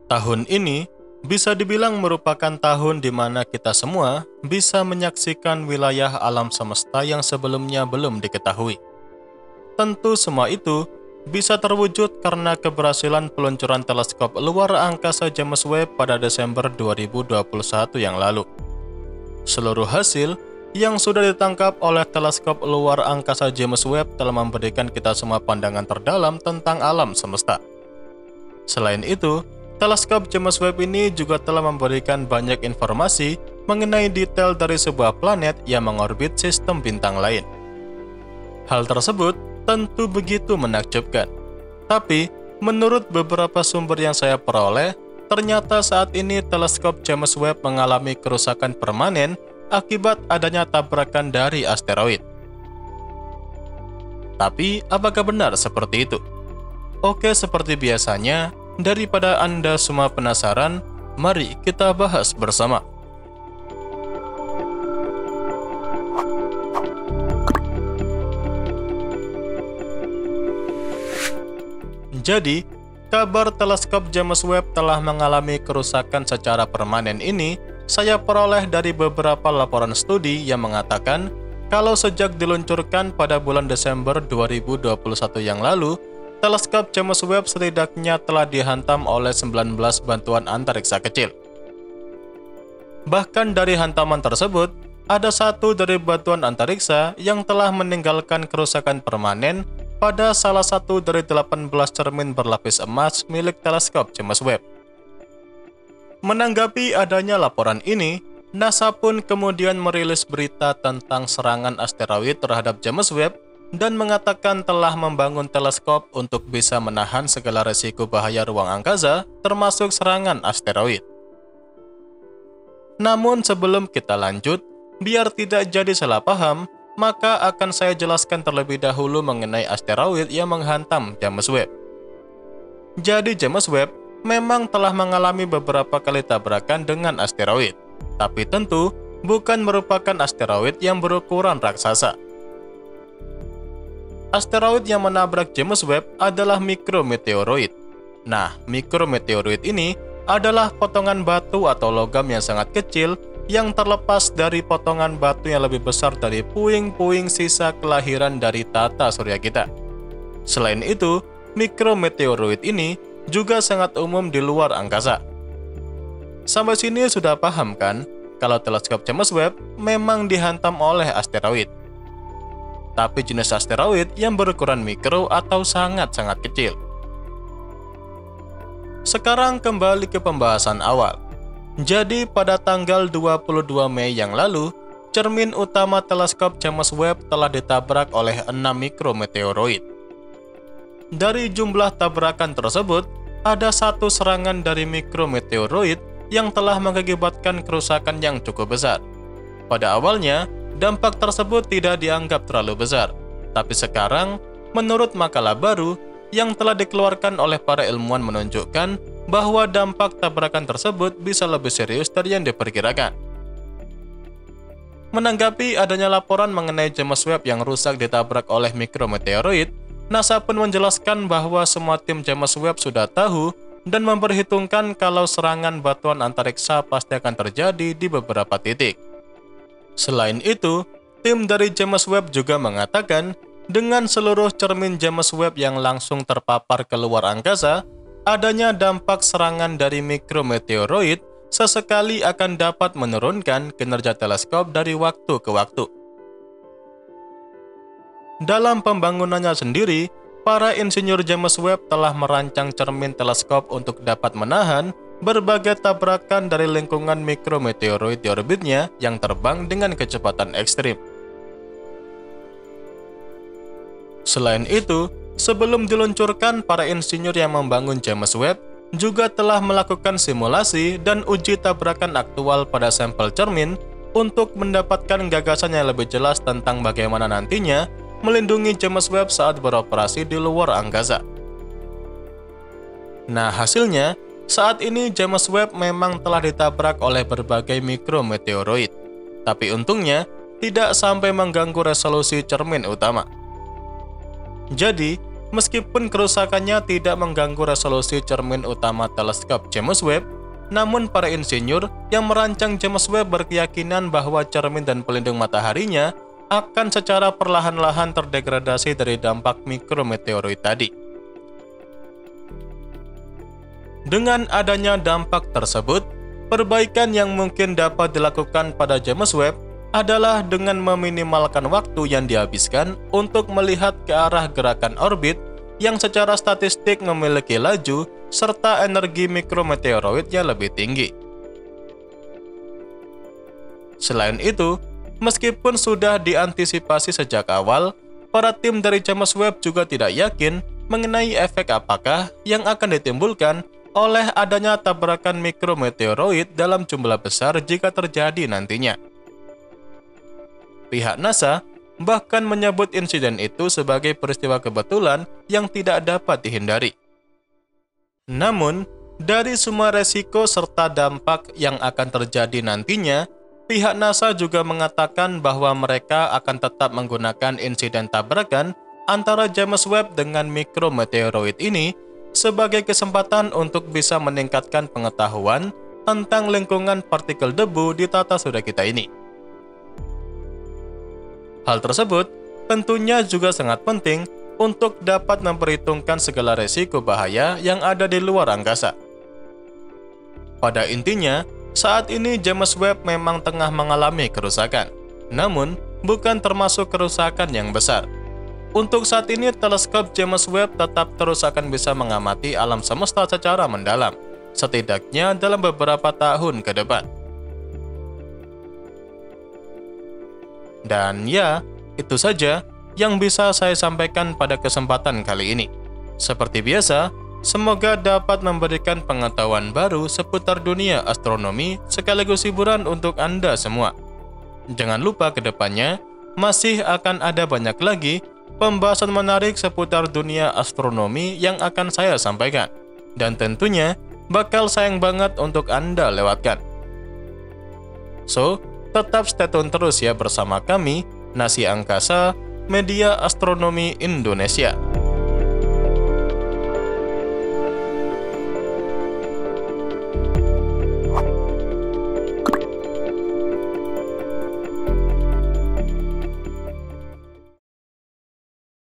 Tahun ini bisa dibilang merupakan tahun di mana kita semua bisa menyaksikan wilayah alam semesta yang sebelumnya belum diketahui. Tentu semua itu bisa terwujud karena keberhasilan peluncuran teleskop luar angkasa James Webb pada Desember 2021 yang lalu. Seluruh hasil yang sudah ditangkap oleh teleskop luar angkasa James Webb telah memberikan kita semua pandangan terdalam tentang alam semesta. Selain itu, teleskop James Webb ini juga telah memberikan banyak informasi mengenai detail dari sebuah planet yang mengorbit sistem bintang lain. Hal tersebut tentu begitu menakjubkan. Tapi, menurut beberapa sumber yang saya peroleh, ternyata saat ini teleskop James Webb mengalami kerusakan permanen akibat adanya tabrakan dari asteroid. Tapi, apakah benar seperti itu? Oke, seperti biasanya, daripada Anda semua penasaran, mari kita bahas bersama. Jadi, kabar teleskop James Webb telah mengalami kerusakan secara permanen ini saya peroleh dari beberapa laporan studi yang mengatakan kalau sejak diluncurkan pada bulan Desember 2021 yang lalu, teleskop James Webb setidaknya telah dihantam oleh 19 bantuan antariksa kecil. Bahkan dari hantaman tersebut, ada satu dari bantuan antariksa yang telah meninggalkan kerusakan permanen pada salah satu dari 18 cermin berlapis emas milik teleskop James Webb. Menanggapi adanya laporan ini, NASA pun kemudian merilis berita tentang serangan asteroid terhadap James Webb dan mengatakan telah membangun teleskop untuk bisa menahan segala resiko bahaya ruang angkasa, termasuk serangan asteroid. Namun sebelum kita lanjut, biar tidak jadi salah paham, maka akan saya jelaskan terlebih dahulu mengenai asteroid yang menghantam James Webb. Jadi James Webb memang telah mengalami beberapa kali tabrakan dengan asteroid, tapi tentu bukan merupakan asteroid yang berukuran raksasa. Asteroid yang menabrak James Webb adalah mikrometeoroid. Nah, mikrometeoroid ini adalah potongan batu atau logam yang sangat kecil yang terlepas dari potongan batu yang lebih besar dari puing-puing sisa kelahiran dari tata surya kita. Selain itu, mikrometeoroid ini juga sangat umum di luar angkasa. Sampai sini sudah paham kan, kalau teleskop James Webb memang dihantam oleh asteroid. Tapi jenis asteroid yang berukuran mikro atau sangat-sangat kecil. Sekarang kembali ke pembahasan awal. Jadi pada tanggal 22 Mei yang lalu, cermin utama teleskop James Webb telah ditabrak oleh 6 mikrometeoroid. Dari jumlah tabrakan tersebut, ada satu serangan dari mikrometeoroid yang telah mengakibatkan kerusakan yang cukup besar. Pada awalnya, dampak tersebut tidak dianggap terlalu besar, tapi sekarang, menurut makalah baru yang telah dikeluarkan oleh para ilmuwan menunjukkan bahwa dampak tabrakan tersebut bisa lebih serius dari yang diperkirakan. Menanggapi adanya laporan mengenai James Webb yang rusak ditabrak oleh mikrometeoroid, NASA pun menjelaskan bahwa semua tim James Webb sudah tahu dan memperhitungkan kalau serangan batuan antariksa pasti akan terjadi di beberapa titik. Selain itu, tim dari James Webb juga mengatakan dengan seluruh cermin James Webb yang langsung terpapar ke luar angkasa, adanya dampak serangan dari mikrometeoroid sesekali akan dapat menurunkan kinerja teleskop dari waktu ke waktu. Dalam pembangunannya sendiri, para insinyur James Webb telah merancang cermin teleskop untuk dapat menahan berbagai tabrakan dari lingkungan mikrometeoroid di orbitnya yang terbang dengan kecepatan ekstrim. Selain itu, sebelum diluncurkan, para insinyur yang membangun James Webb juga telah melakukan simulasi dan uji tabrakan aktual pada sampel cermin untuk mendapatkan gagasan yang lebih jelas tentang bagaimana nantinya melindungi James Webb saat beroperasi di luar angkasa. Nah, hasilnya, saat ini James Webb memang telah ditabrak oleh berbagai mikrometeoroid, tapi untungnya tidak sampai mengganggu resolusi cermin utama. Jadi, meskipun kerusakannya tidak mengganggu resolusi cermin utama teleskop James Webb, namun para insinyur yang merancang James Webb berkeyakinan bahwa cermin dan pelindung mataharinya akan secara perlahan-lahan terdegradasi dari dampak mikrometeoroid tadi. Dengan adanya dampak tersebut, perbaikan yang mungkin dapat dilakukan pada James Webb adalah dengan meminimalkan waktu yang dihabiskan untuk melihat ke arah gerakan orbit yang secara statistik memiliki laju serta energi mikrometeoroidnya lebih tinggi. Selain itu, meskipun sudah diantisipasi sejak awal, para tim dari James Webb juga tidak yakin mengenai efek apakah yang akan ditimbulkan oleh adanya tabrakan mikrometeoroid dalam jumlah besar jika terjadi nantinya. Pihak NASA bahkan menyebut insiden itu sebagai peristiwa kebetulan yang tidak dapat dihindari. Namun, dari semua resiko serta dampak yang akan terjadi nantinya, pihak NASA juga mengatakan bahwa mereka akan tetap menggunakan insiden tabrakan antara James Webb dengan mikrometeoroid ini sebagai kesempatan untuk bisa meningkatkan pengetahuan tentang lingkungan partikel debu di tata surya kita ini. Hal tersebut tentunya juga sangat penting untuk dapat memperhitungkan segala resiko bahaya yang ada di luar angkasa. Pada intinya, saat ini James Webb memang tengah mengalami kerusakan, namun bukan termasuk kerusakan yang besar. Untuk saat ini, teleskop James Webb tetap terus akan bisa mengamati alam semesta secara mendalam, setidaknya dalam beberapa tahun ke depan. Dan ya, itu saja yang bisa saya sampaikan pada kesempatan kali ini. Seperti biasa, semoga dapat memberikan pengetahuan baru seputar dunia astronomi sekaligus hiburan untuk Anda semua. Jangan lupa ke depannya, masih akan ada banyak lagi pembahasan menarik seputar dunia astronomi yang akan saya sampaikan. Dan tentunya, bakal sayang banget untuk Anda lewatkan. So, tetap stay tune terus ya bersama kami, Nasi Angkasa, Media Astronomi Indonesia.